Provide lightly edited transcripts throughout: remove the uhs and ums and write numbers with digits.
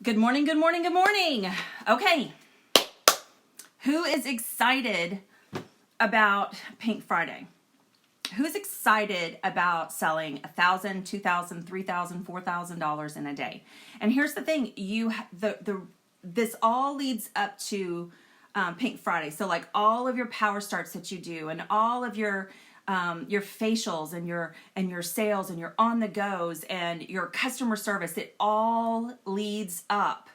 Good morning, good morning, good morning. Okay, who is excited about Pink Friday? Who's excited about selling $1,000, $2,000, $3,000, $4,000 in a day? And here's the thing: this all leads up to Pink Friday. So like all of your power starts that you do, and all of your facials and your sales and your on the goes and your customer service, it all leads up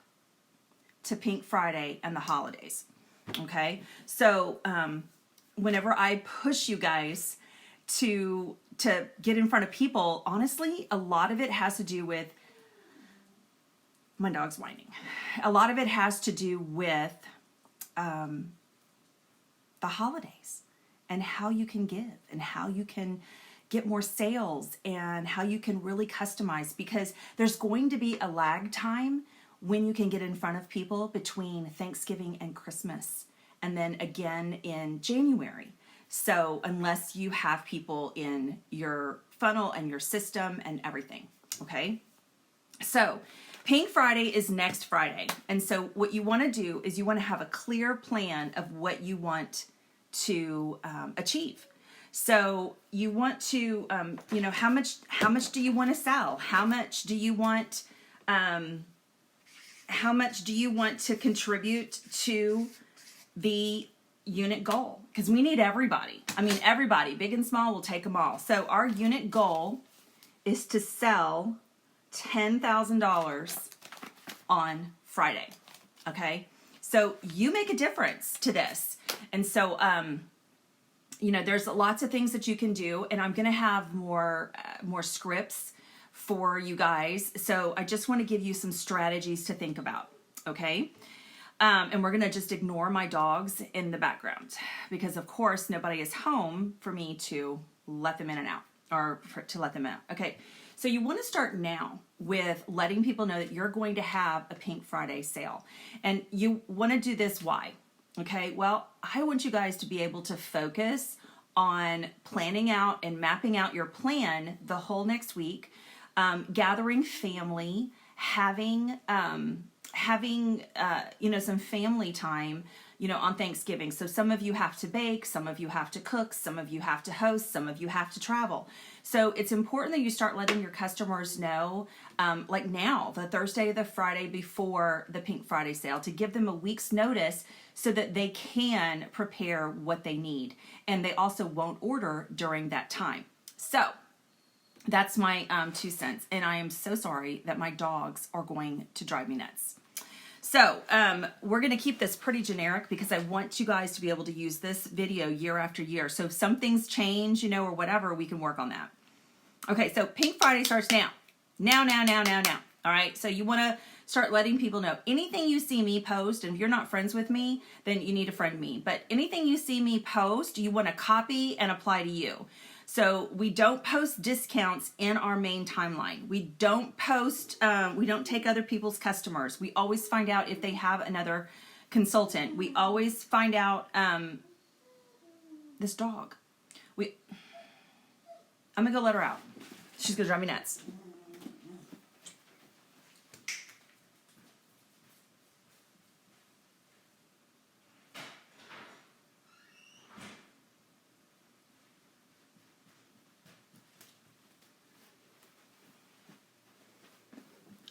to Pink Friday and the holidays. Okay, so whenever I push you guys to get in front of people, honestly, a lot of it has to do with my dog's whining. A lot of it has to do with the holidays and how you can give and how you can get more sales and how you can really customize, because there's going to be a lag time when you can get in front of people between Thanksgiving and Christmas, and then again in January. So unless you have people in your funnel and your system and everything, okay? So Pink Friday is next Friday. And so what you want to do is you want to have a clear plan of what you want to achieve. So you want to, how much do you want to sell? How much do you want to contribute to the unit goal? Because we need everybody. I mean, everybody, big and small, will take them all. So our unit goal is to sell $10,000 on Friday. Okay. So you make a difference to this. And so, there's lots of things that you can do, and I'm going to have more scripts for you guys. So I just want to give you some strategies to think about. Okay. And we're going to just ignore my dogs in the background because, of course, nobody is home for me to let them in and out, or to let them out. Okay. So you want to start now with letting people know that you're going to have a Pink Friday sale. And you want to do this, why? Okay, well, I want you guys to be able to focus on planning out and mapping out your plan the whole next week, gathering family, having some family time, on Thanksgiving. So some of you have to bake, some of you have to cook, some of you have to host, some of you have to travel. So it's important that you start letting your customers know, like now, the Thursday, the Friday before the Pink Friday sale, to give them a week's notice so that they can prepare what they need. And they also won't order during that time. So that's my 2 cents. And I am so sorry that my dogs are going to drive me nuts. So we're going to keep this pretty generic because I want you guys to be able to use this video year after year. So if some things change, or whatever, we can work on that. Okay, so Pink Friday starts now. Now. All right, so you want to start letting people know. Anything you see me post, and if you're not friends with me, then you need to friend me. But anything you see me post, you want to copy and apply to you. So we don't post discounts in our main timeline. We don't post, we don't take other people's customers. We always find out if they have another consultant. We always find out, this dog. I'm gonna go let her out. She's gonna drive me nuts.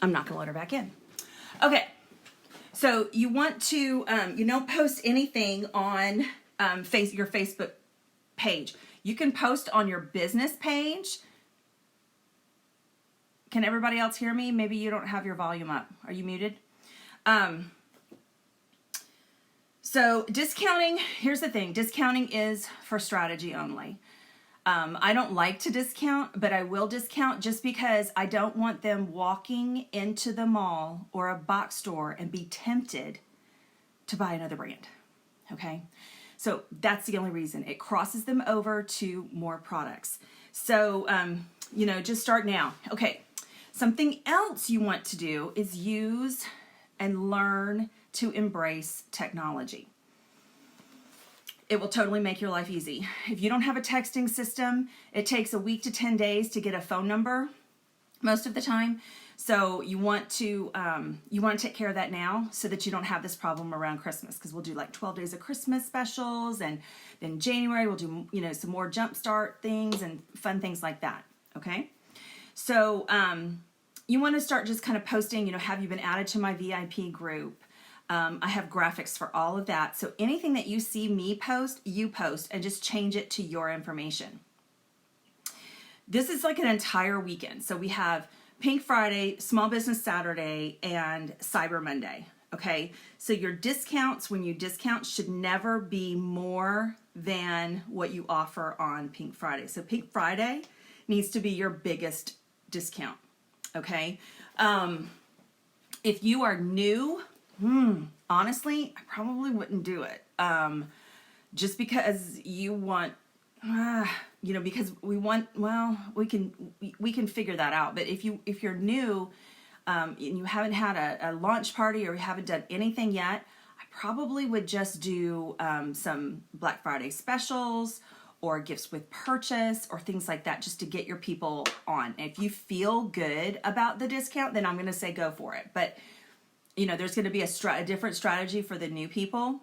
I'm not going to let her back in. Okay. So you want to, you don't post anything on your Facebook page. You can post on your business page. Can everybody else hear me? Maybe you don't have your volume up. Are you muted? So discounting, here's the thing. Discounting is for strategy only. I don't like to discount, but I will discount just because I don't want them walking into the mall or a box store and be tempted to buy another brand. Okay. So that's the only reason. It crosses them over to more products. So, just start now. Okay. Something else you want to do is use and learn to embrace technology. It will totally make your life easy. If you don't have a texting system, it takes a week to 10 days to get a phone number most of the time. So you want to take care of that now so that you don't have this problem around Christmas, because we'll do like 12 days of Christmas specials, and then January we'll do, you know, some more jumpstart things and fun things like that. Okay. So you want to start just kind of posting, you know, have you been added to my VIP group? I have graphics for all of that. So anything that you see me post, you post, and just change it to your information. This is like an entire weekend. So we have Pink Friday, Small Business Saturday, and Cyber Monday. Okay, so your discounts, when you discount, should never be more than what you offer on Pink Friday. So Pink Friday needs to be your biggest discount. Okay, if you are new, honestly, I probably wouldn't do it. Just because you want, you know, because we want, well, we can figure that out. But if you're new, and you haven't had a launch party, or you haven't done anything yet, I probably would just do some Black Friday specials or gifts with purchase or things like that, just to get your people on. And if you feel good about the discount, then I'm going to say go for it. But you know, there's going to be a different strategy for the new people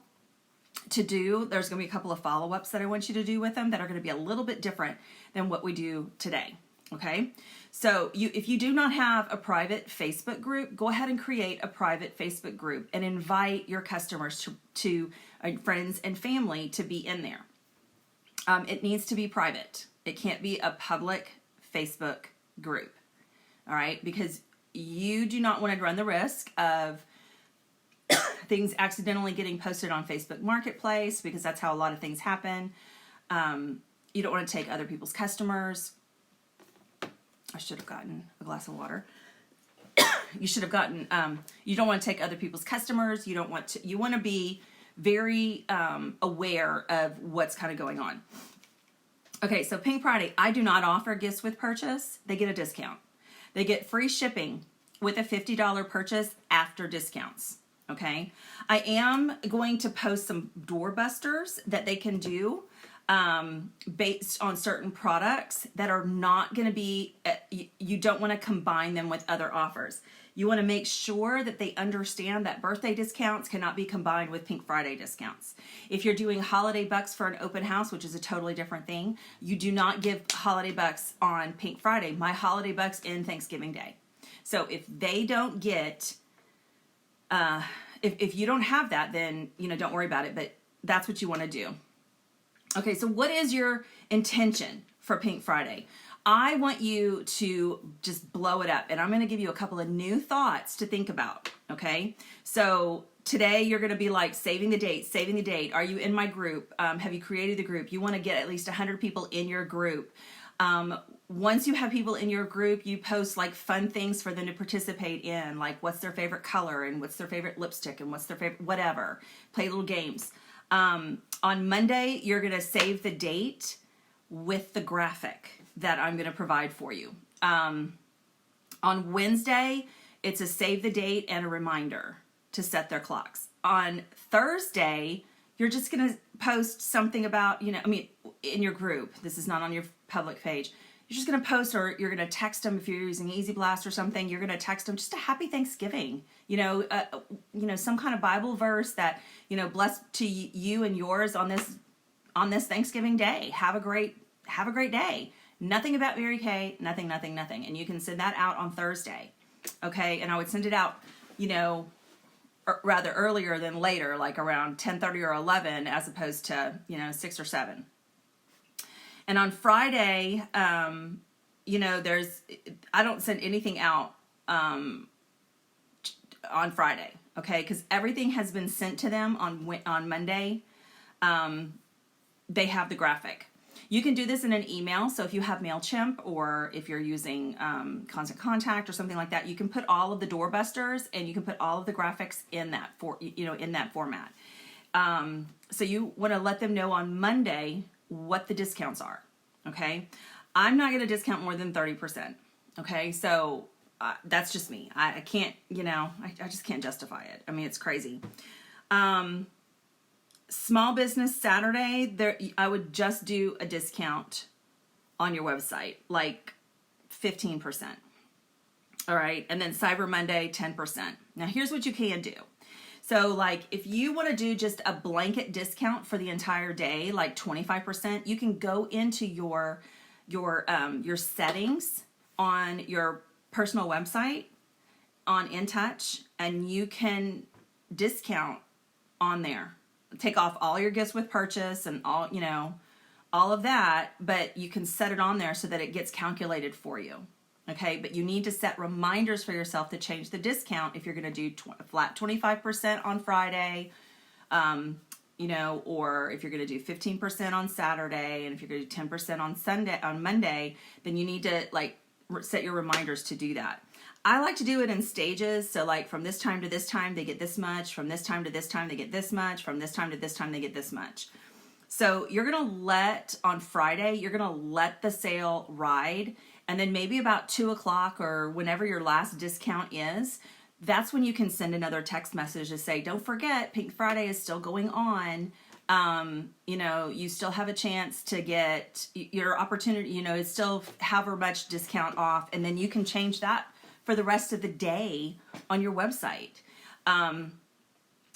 to do. There's going to be a couple of follow-ups that I want you to do with them that are going to be a little bit different than what we do today. Okay, so if you do not have a private Facebook group, go ahead and create a private Facebook group and invite your customers to friends and family to be in there. It needs to be private. It can't be a public Facebook group. All right, because you do not want to run the risk of things accidentally getting posted on Facebook Marketplace, because that's how a lot of things happen. You don't want to take other people's customers. I should have gotten a glass of water. You should have gotten, you don't want to take other people's customers. You want to be very aware of what's kind of going on. Okay, so Pink Friday, I do not offer gifts with purchase. They get a discount. They get free shipping with a $50 purchase after discounts. Okay, I am going to post some doorbusters that they can do based on certain products that are not going to be, you don't want to combine them with other offers. You want to make sure that they understand that birthday discounts cannot be combined with Pink Friday discounts. If you're doing holiday bucks for an open house, which is a totally different thing, you do not give holiday bucks on Pink Friday. My holiday bucks end Thanksgiving Day. So if they don't get, if you don't have that, then, you know, don't worry about it, but that's what you want to do. Okay, so what is your intention for Pink Friday? I want you to just blow it up, and I'm going to give you a couple of new thoughts to think about, okay? So today you're going to be like saving the date. Are you in my group? Have you created the group? You want to get at least 100 people in your group. Once you have people in your group, you post like fun things for them to participate in, like what's their favorite color and what's their favorite lipstick and what's their favorite whatever. Play little games. On Monday, you're going to save the date with the graphic that I'm going to provide for you. On Wednesday, it's a save the date and a reminder to set their clocks. On Thursday, you're just going to post something about, you know, I mean, in your group. This is not on your public page. You're just going to post, or you're going to text them if you're using Easy Blast or something. You're going to text them just a happy Thanksgiving. You know, some kind of Bible verse that, you know, blessed to you and yours on this Thanksgiving day. Have a great day. Nothing about Mary Kay. Nothing. And you can send that out on Thursday. Okay, and I would send it out, you know, rather earlier than later, like around 10:30 or 11, as opposed to, you know, 6 or 7. And on Friday, you know, I don't send anything out on Friday, okay? Because everything has been sent to them on Monday. They have the graphic. You can do this in an email. So if you have MailChimp, or if you're using Constant Contact or something like that, you can put all of the doorbusters and you can put all of the graphics in that in that format. So you want to let them know on Monday what the discounts are. Okay, I'm not going to discount more than 30%. Okay, so that's just me. I can't, you know, I just can't justify it. I mean, it's crazy. Small Business Saturday, I would just do a discount on your website, like 15%. All right. And then Cyber Monday, 10%. Now here's what you can do. So like if you want to do just a blanket discount for the entire day, like 25%, you can go into your settings on your personal website on InTouch, and you can discount on there. Take off all your gifts with purchase and all, you know, all of that, but you can set it on there so that it gets calculated for you. Okay, but you need to set reminders for yourself to change the discount if you're going to do flat 25% on Friday, you know, or if you're going to do 15% on Saturday, and if you're going to do 10% on Monday, then you need to like set your reminders to do that. I like to do it in stages. So like from this time to this time, they get this much. From this time to this time, they get this much. From this time to this time, they get this much. So you're going to let, on Friday, you're going to let the sale ride. And then maybe about 2 o'clock or whenever your last discount is, that's when you can send another text message to say, don't forget, Pink Friday is still going on. You know, you still have a chance to get your opportunity, you know, it's still however much discount off. And then you can change that for the rest of the day on your website.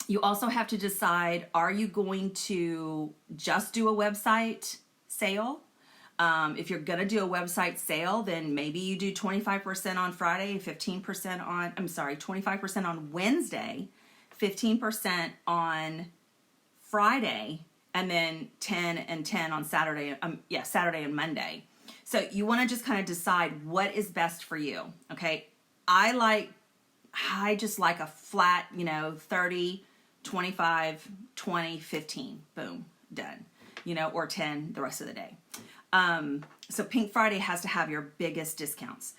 You also have to decide, are you going to just do a website sale? If you're going to do a website sale, then maybe you do 25% on Friday, 15% on, 25% on Wednesday, 15% on Friday, and then 10 and 10 on Saturday, Saturday and Monday. So you want to just kind of decide what is best for you. Okay. I just like a flat, you know, 30, 25, 20, 15, boom, done, you know, or 10 the rest of the day. So Pink Friday has to have your biggest discounts.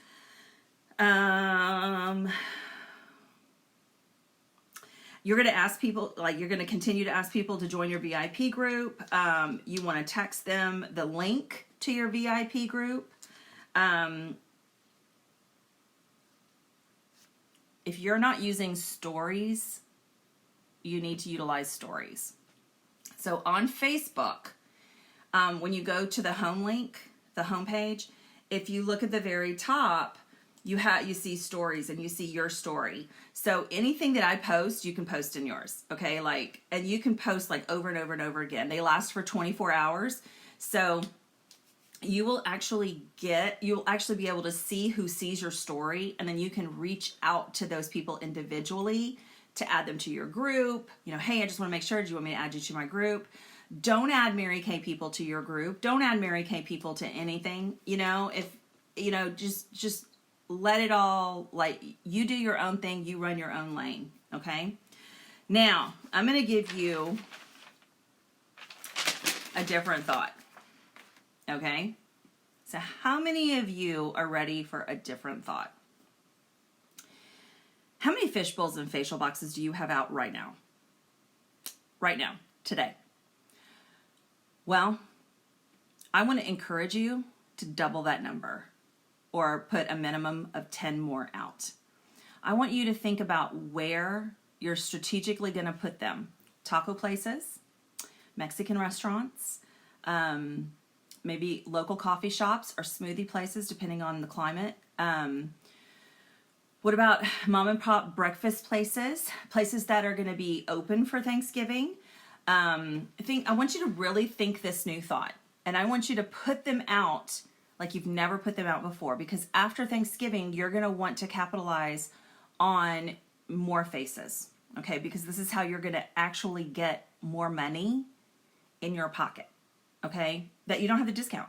You're going to ask people, like you're going to continue to ask people to join your VIP group. You want to text them the link to your VIP group. If you're not using stories, you need to utilize stories. So on Facebook, when you go to the home link, the home page, if you look at the very top, you see stories and you see your story. So anything that I post, you can post in yours. Okay. And you can post like over and over and over again. They last for 24 hours. So you will actually be able to see who sees your story, and then you can reach out to those people individually to add them to your group. You know, hey, I just want to make sure, do you want me to add you to my group? Don't add Mary Kay people to your group. Don't add Mary Kay people to anything. You know, if, you know, just let it all, like, you do your own thing, you run your own lane, okay? Now, I'm going to give you a different thought, okay? So how many of you are ready for a different thought? How many fish bowls and facial boxes do you have out right now? Right now, today. Well, I want to encourage you to double that number or put a minimum of 10 more out. I want you to think about where you're strategically going to put them. Taco places, Mexican restaurants, maybe local coffee shops or smoothie places, depending on the climate. What about mom and pop breakfast places that are going to be open for Thanksgiving? I want you to really think this new thought, and I want you to put them out like you've never put them out before, because after Thanksgiving, you're going to want to capitalize on more faces, okay? Because this is how you're going to actually get more money in your pocket, okay? That you don't have the discount.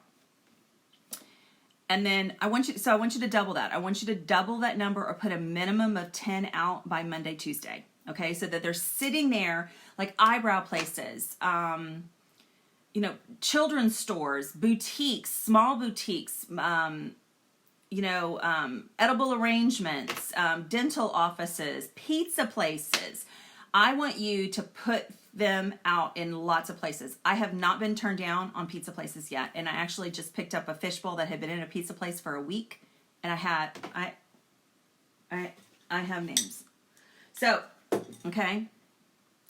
And then I want you to double that. I want you to double that number or put a minimum of 10 out by Monday, Tuesday. Okay, so that they're sitting there like eyebrow places, you know, children's stores, boutiques, small boutiques, edible arrangements, dental offices, pizza places. I want you to put them out in lots of places. I have not been turned down on pizza places yet, and I actually just picked up a fishbowl that had been in a pizza place for a week, and I have names. So, okay.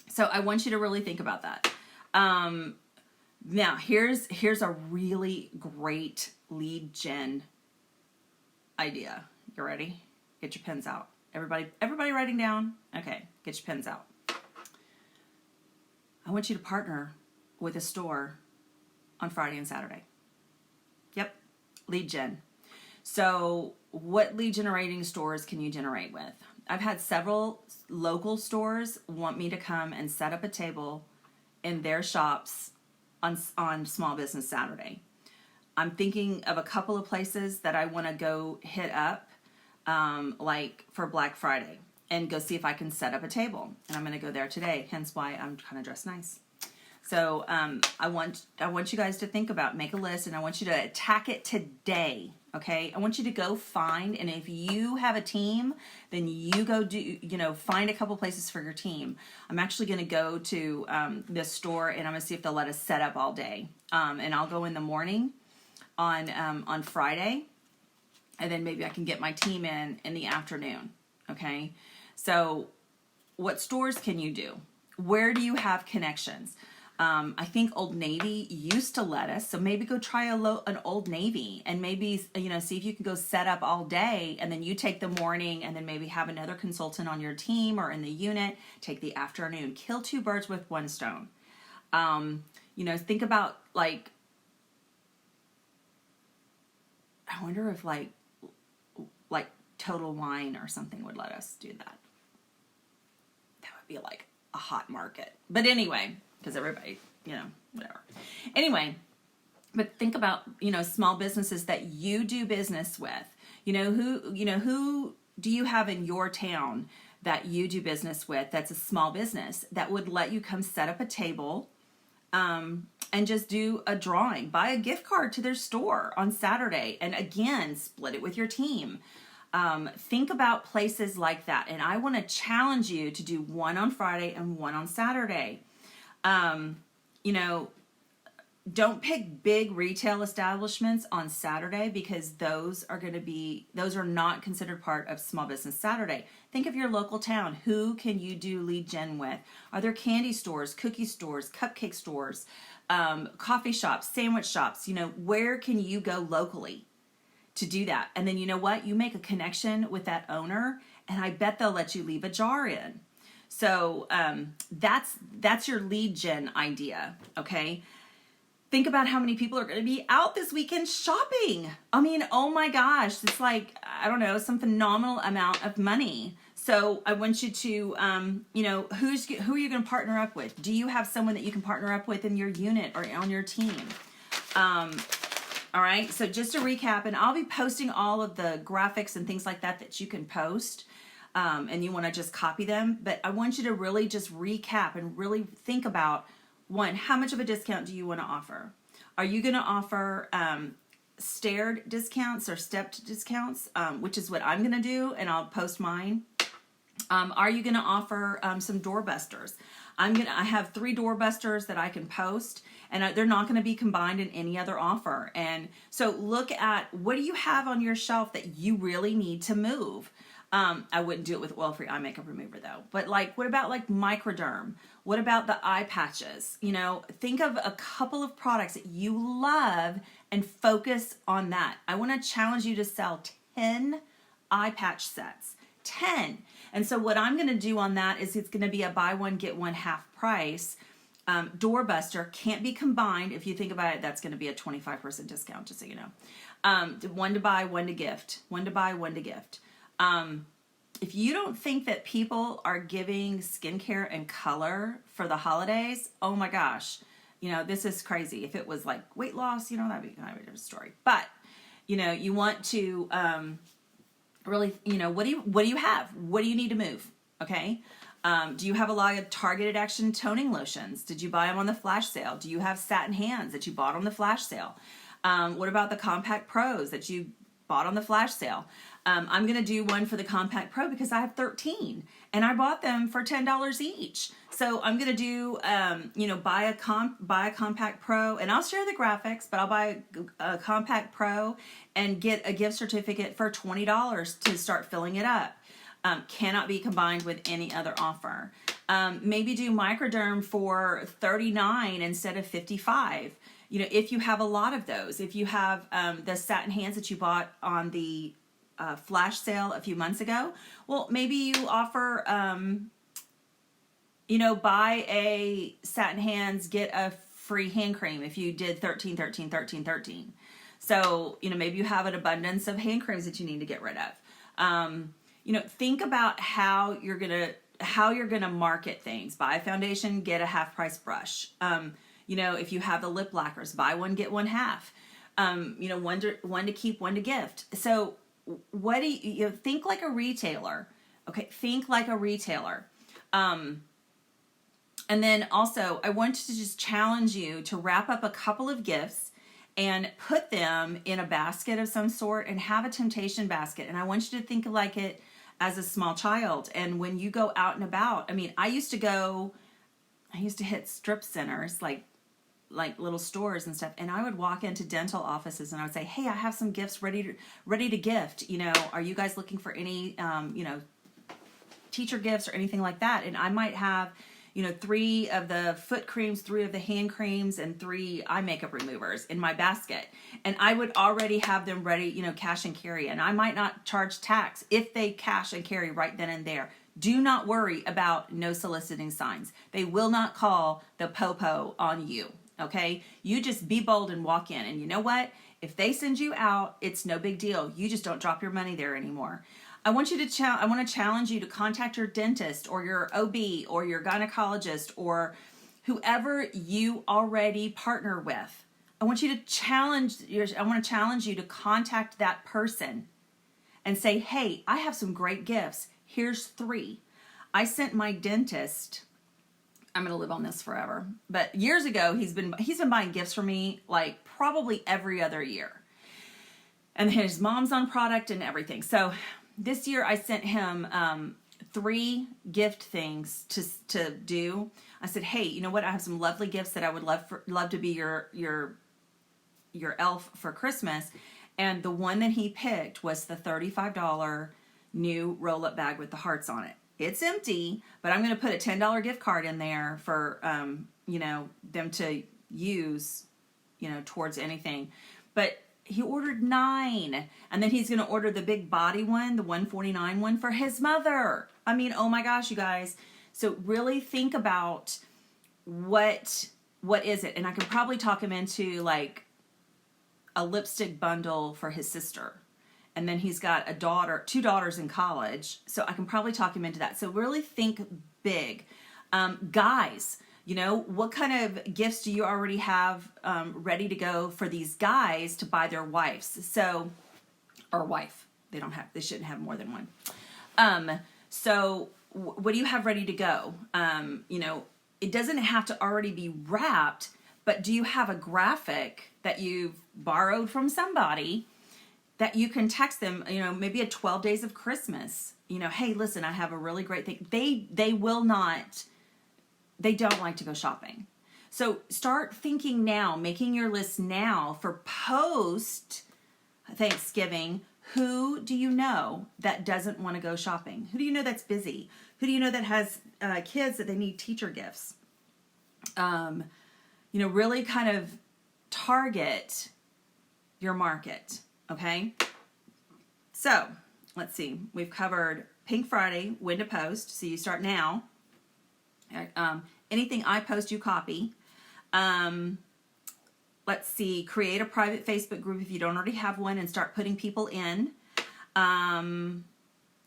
So I want you to really think about that. Now here's a really great lead gen idea. You ready? Get your pens out. Everybody writing down? Okay, get your pens out. I want you to partner with a store on Friday and Saturday. Yep, lead gen. So what lead generating stores can you generate with? I've had several local stores want me to come and set up a table in their shops on Small Business Saturday. I'm thinking of a couple of places that I want to go hit up, like for Black Friday, and go see if I can set up a table. And I'm going to go there today, hence why I'm kind of dressed nice. So I want you guys to think about, make a list, and I want you to attack it today. Okay, I want you to go find, and if you have a team, then you go find a couple places for your team. I'm actually going to go to this store, and I'm going to see if they'll let us set up all day. And I'll go in the morning on Friday, and then maybe I can get my team in the afternoon. Okay, so what stores can you do? Where do you have connections? I think Old Navy used to let us, so maybe go try an Old Navy and maybe, see if you can go set up all day, and then you take the morning, and then maybe have another consultant on your team or in the unit, take the afternoon. Kill two birds with one stone. Think about I wonder if like Total Wine or something would let us do that. That would be like a hot market. But anyway, because everybody, whatever. Anyway, but think about, small businesses that you do business with. Who do you have in your town that you do business with that's a small business that would let you come set up a table and just do a drawing, buy a gift card to their store on Saturday, and again, split it with your team. Think about places like that. And I want to challenge you to do one on Friday and one on Saturday. Don't pick big retail establishments on Saturday, because those are not considered part of Small Business Saturday. Think of your local town. Who can you do lead gen with? Are there candy stores, cookie stores, cupcake stores, coffee shops, sandwich shops? Where can you go locally to do that? And then you know what? You make a connection with that owner, and I bet they'll let you leave a jar in. So that's your lead gen idea, okay? Think about how many people are going to be out this weekend shopping. I mean, oh my gosh, it's like, I don't know, some phenomenal amount of money. So I want you to, who are you going to partner up with? Do you have someone that you can partner up with in your unit or on your team? All right, so just to recap, and I'll be posting all of the graphics and things like that you can post. And you want to just copy them, but I want you to really just recap and really think about, one, how much of a discount do you want to offer? Are you going to offer stared discounts or stepped discounts, which is what I'm going to do, and I'll post mine. Are you going to offer some doorbusters? I have 3 doorbusters that I can post, and they're not going to be combined in any other offer. And so look at, what do you have on your shelf that you really need to move? I wouldn't do it with oil-free eye makeup remover though. But what about Microderm? What about the eye patches? Think of a couple of products that you love and focus on that. I want to challenge you to sell 10 eye patch sets. 10. And so what I'm going to do on that is it's going to be a buy one, get one half price. Doorbuster can't be combined. If you think about it, that's going to be a 25% discount, just so you know. One to buy, one to gift. One to buy, one to gift. If you don't think that people are giving skincare and color for the holidays, oh my gosh, this is crazy. If it was like weight loss, that'd be kind of a different story. But, you want to really, what do you have? What do you need to move? Okay. Do you have a lot of targeted action toning lotions? Did you buy them on the flash sale? Do you have satin hands that you bought on the flash sale? What about the Compact Pros that you bought on the flash sale? I'm going to do one for the Compact Pro because I have 13 and I bought them for $10 each. So I'm going to do, buy a Compact Pro, and I'll share the graphics, but I'll buy a Compact Pro and get a gift certificate for $20 to start filling it up. Cannot be combined with any other offer. Maybe do Microderm for $39 instead of $55. If you have a lot of those, if you have the satin hands that you bought on the flash sale a few months ago. Well, maybe you offer, you know, buy a satin hands, get a free hand cream if you did 13, 13, 13, 13. So, you know, maybe you have an abundance of hand creams that you need to get rid of. You know, think about how you're gonna market things. Buy a foundation, get a half price brush. You know, if you have the lip lacquers, buy one, get one half. You know, one to keep, one to gift. So what do you know, think like a retailer. Okay, think like a retailer. And then also, I want to just challenge you to wrap up a couple of gifts and put them in a basket of some sort and have a temptation basket. And I want you to think like it as a small child. And when you go out and about, I mean, I used to hit strip centers, like little stores and stuff. And I would walk into dental offices and I would say, hey, I have some gifts ready to gift. You know, are you guys looking for any, you know, teacher gifts or anything like that? And I might have, you know, 3 of the foot creams, 3 of the hand creams, and 3 eye makeup removers in my basket. And I would already have them ready, you know, cash and carry. And I might not charge tax if they cash and carry right then and there. Do not worry about no soliciting signs. They will not call the popo on you, okay? You just be bold and walk in. And you know what? If they send you out, it's no big deal. You just don't drop your money there anymore. I want to challenge you to contact your dentist or your OB or your gynecologist or whoever you already partner with. I want to challenge you to contact that person and say, hey, I have some great gifts. Here's 3. I sent my dentist, I'm going to live on this forever, but years ago, he's been buying gifts for me like probably every other year. And his mom's on product and everything. So this year I sent him 3 gift things to do. I said, hey, you know what? I have some lovely gifts that I would love to be your elf for Christmas. And the one that he picked was the $35 new roll-up bag with the hearts on it. It's empty, but I'm going to put a $10 gift card in there for you know, them to use, you know, towards anything. But he ordered 9, and then he's going to order the big body one, the $149 one for his mother. I mean, oh my gosh, you guys. So really think about what is it? And I could probably talk him into like a lipstick bundle for his sister. And then he's got 2 daughters in college. So I can probably talk him into that. So really think big. Guys, you know, what kind of gifts do you already have ready to go for these guys to buy their wives? So, or wife. They shouldn't have more than one. So what do you have ready to go? You know, it doesn't have to already be wrapped, but do you have a graphic that you've borrowed from somebody that you can text them, you know, maybe a 12 days of Christmas, you know, hey, listen, I have a really great thing. They don't like to go shopping. So start thinking now, making your list now for post Thanksgiving. Who do you know that doesn't want to go shopping? Who do you know that's busy? Who do you know that has kids that they need teacher gifts? You know, really kind of target your market, okay? So let's see. We've covered Pink Friday, when to post. So you start now. Anything I post, you copy. Let's see, create a private Facebook group if you don't already have one and start putting people in. And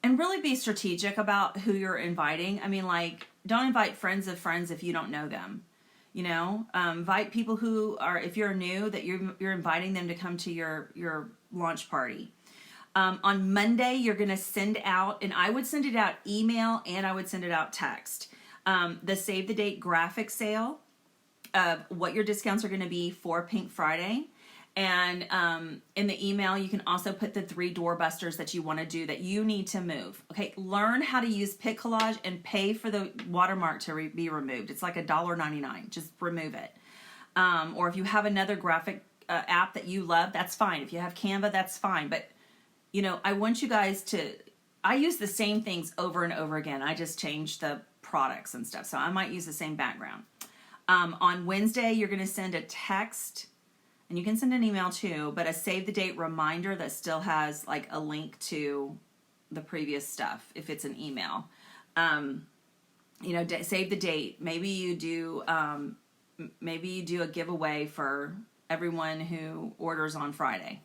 really be strategic about who you're inviting. I mean, like, don't invite friends of friends if you don't know them. You know, invite people who are, if you're new, that you're inviting them to come to your launch party. On Monday, you're going to send out, and I would send it out email and I would send it out text. The save the date graphic sale of what your discounts are going to be for Pink Friday. And in the email, you can also put the 3 doorbusters that you want to do that you need to move. Okay, learn how to use PicCollage and pay for the watermark to be removed. It's like $1.99. Just remove it. Or if you have another graphic app that you love, that's fine. If you have Canva, that's fine. But, you know, I want you guys to, I use the same things over and over again. I just change the products and stuff. So I might use the same background. On Wednesday, you're going to send a text and you can send an email too, but a save the date reminder that still has like a link to the previous stuff if it's an email. Save the date. Maybe you do a giveaway for everyone who orders on Friday.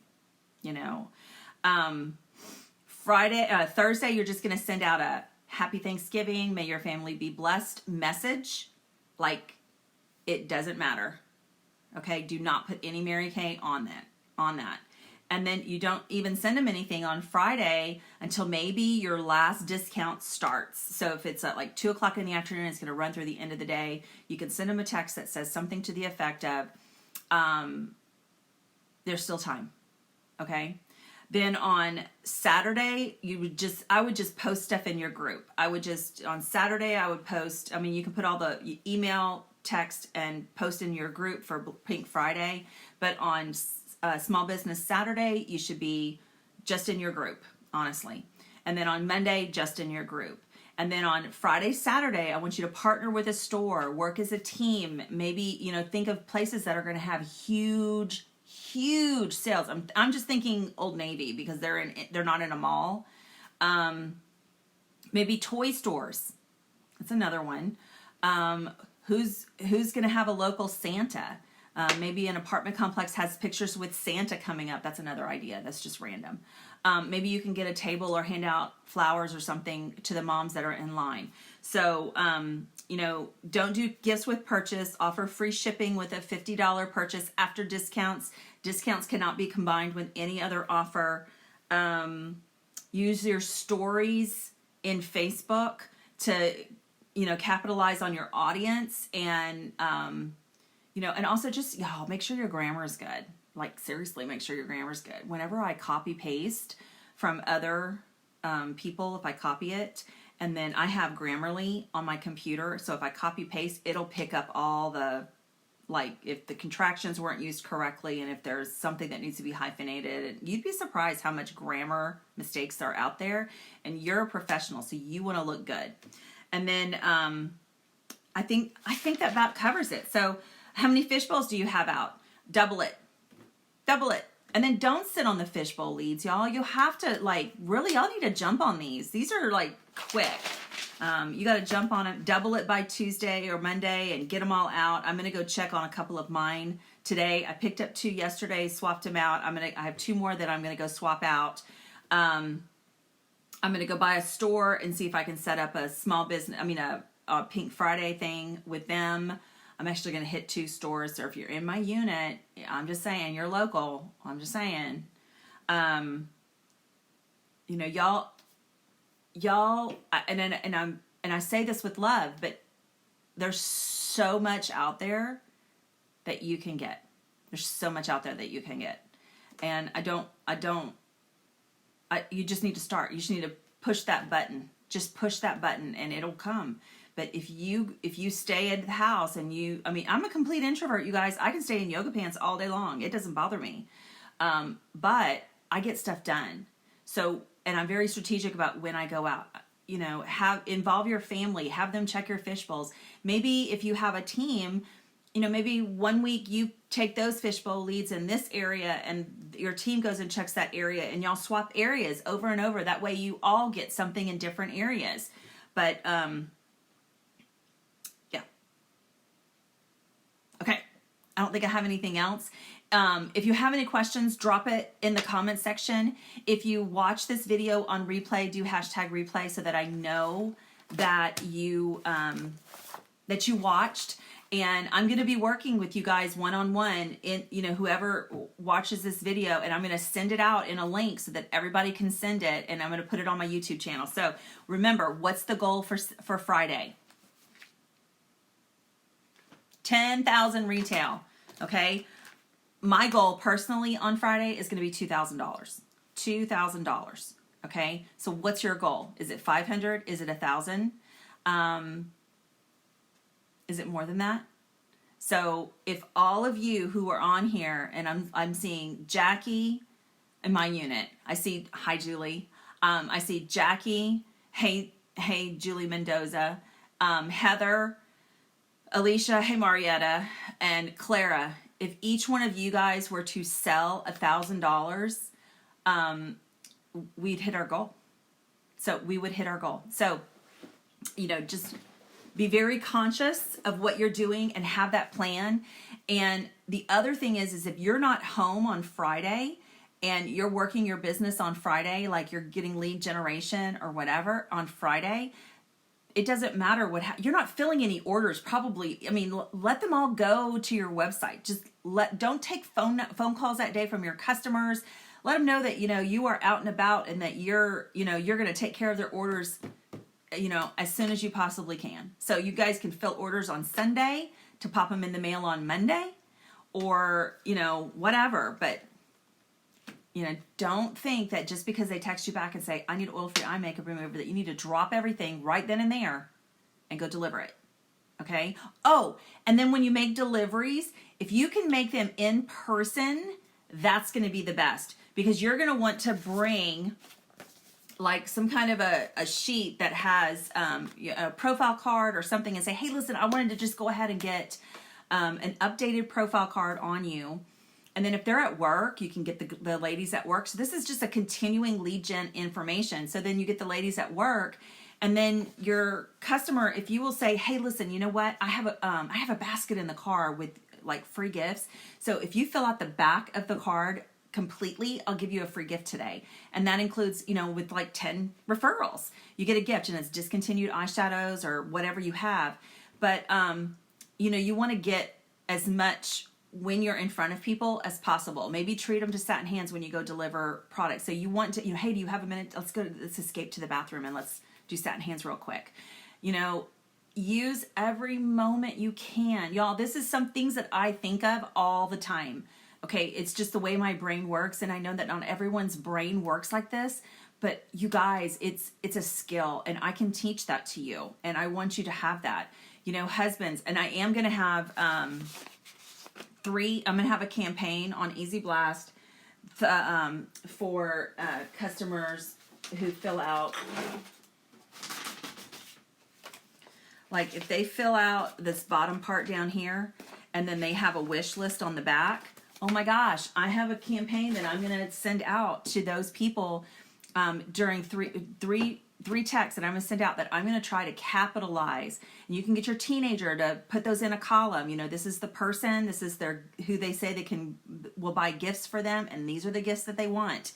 Thursday, you're just going to send out a happy Thanksgiving, may your family be blessed message. Like, it doesn't matter. Okay, do not put any Mary Kay on that. And then you don't even send them anything on Friday until maybe your last discount starts. So if it's at like 2:00 in the afternoon, it's going to run through the end of the day. You can send them a text that says something to the effect of, there's still time. Okay. Then on Saturday, I would just post stuff in your group. On Saturday, I would post, you can put all the email, text, and post in your group for Pink Friday. But on Small Business Saturday, you should be just in your group, honestly. And then on Monday, just in your group. And then on Friday, Saturday, I want you to partner with a store, work as a team. Maybe, think of places that are going to have huge sales. I'm just thinking Old Navy because they're not in a mall. Maybe toy stores. That's another one. Who's going to have a local Santa? Maybe an apartment complex has pictures with Santa coming up. That's another idea. That's just random. Maybe you can get a table or hand out flowers or something to the moms that are in line. So, don't do gifts with purchase. Offer free shipping with a $50 purchase after discounts. Discounts cannot be combined with any other offer. Use your stories in Facebook to, capitalize on your audience and, and also just, make sure your grammar is good. Like, seriously, make sure your grammar is good. Whenever I copy paste from other people, if I copy it, and then I have Grammarly on my computer, so if I copy paste, it'll pick up all the, like, if the contractions weren't used correctly and if there's something that needs to be hyphenated. You'd be surprised how much grammar mistakes are out there, and you're a professional, so you want to look good. And then I think that about covers it. So how many fishbowls do you have out? Double it. And then don't sit on the fishbowl leads, y'all. You have to, really, y'all need to jump on these. These are, quick. You got to jump on it, double it by Tuesday or Monday and get them all out. I'm going to go check on a couple of mine today. I picked up 2 yesterday, swapped them out. I have 2 more that I'm going to go swap out. I'm going to go by a store and see if I can set up a small business, a Pink Friday thing with them. I'm actually going to hit 2 stores. So if you're in my unit, I'm just saying, you're local. I'm just saying, y'all, and I say this with love, but there's so much out there that you can get. There's so much out there that you can get. And you just need to start. You just need to push that button. Just push that button and it'll come. But if you stay at the house and I'm a complete introvert, you guys. I can stay in yoga pants all day long. It doesn't bother me. But I get stuff done. So, and I'm very strategic about when I go out. Involve your family, have them check your fish bowls. Maybe if you have a team, maybe one week you take those fishbowl leads in this area and your team goes and checks that area and y'all swap areas over and over. That way you all get something in different areas. But, yeah. Okay. I don't think I have anything else. If you have any questions, drop it in the comment section. If you watch this video on replay, do #replay so that I know that you watched. And I'm going to be working with you guys one-on-one in, whoever watches this video, and I'm going to send it out in a link so that everybody can send it, and I'm going to put it on my YouTube channel. So remember, what's the goal for Friday? 10,000 retail. Okay. My goal personally on Friday is going to be $2,000. $2,000. Okay. So what's your goal? Is it 500? Is it 1,000? Is it more than that? So if all of you who are on here, and I'm seeing Jackie in my unit, I see, hi Julie, I see Jackie, hey Julie Mendoza, Heather, Alicia, hey Marietta, and Clara if each one of you guys were to sell $1,000, we'd hit our goal. So we would hit our goal. So, just be very conscious of what you're doing and have that plan. And the other thing is if you're not home on Friday and you're working your business on Friday, like you're getting lead generation or whatever on Friday, it doesn't matter you're not filling any orders probably. I mean, let them all go to your website. Just don't take phone calls that day from your customers. Let them know that, you are out and about and that you're going to take care of their orders, as soon as you possibly can. So you guys can fill orders on Sunday to pop them in the mail on Monday or, whatever. But, don't think that just because they text you back and say, I need oil-free eye makeup remover, that you need to drop everything right then and there and go deliver it. Okay? Oh, and then when you make deliveries, if you can make them in person, that's going to be the best, because you're going to want to bring like some kind of a sheet that has a profile card or something and say, hey, listen, I wanted to just go ahead and get an updated profile card on you. And then if they're at work, you can get the ladies at work. So this is just a continuing lead gen information. So then you get the ladies at work, and then your customer, if you will say, hey, listen, you know what? I have a basket in the car with like free gifts. So if you fill out the back of the card completely, I'll give you a free gift today. And that includes, with like 10 referrals, you get a gift, and it's discontinued eyeshadows or whatever you have. But, you want to get as much when you're in front of people as possible. Maybe treat them to satin hands when you go deliver products. So you want to, hey, do you have a minute? Let's escape to the bathroom and let's do satin hands real quick. Use every moment you can. Y'all, this is some things that I think of all the time. Okay, it's just the way my brain works, and I know that not everyone's brain works like this, but you guys, it's a skill, and I can teach that to you, and I want you to have that. Husbands, and I am going to have I'm going to have a campaign on Easy Blast for customers who fill out, like if they fill out this bottom part down here, and then they have a wish list on the back. Oh my gosh, I have a campaign that I'm going to send out to those people during three texts that I'm going to send out that I'm going to try to capitalize. And you can get your teenager to put those in a column. This is the person, this is who they say will buy gifts for them, and these are the gifts that they want.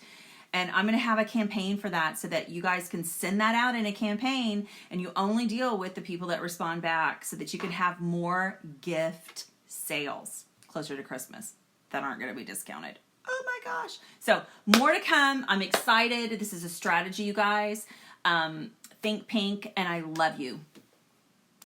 And I'm going to have a campaign for that so that you guys can send that out in a campaign, and you only deal with the people that respond back so that you can have more gift sales closer to Christmas that aren't going to be discounted. Oh my gosh. So more to come. I'm excited. This is a strategy, you guys. Think pink, and I love you.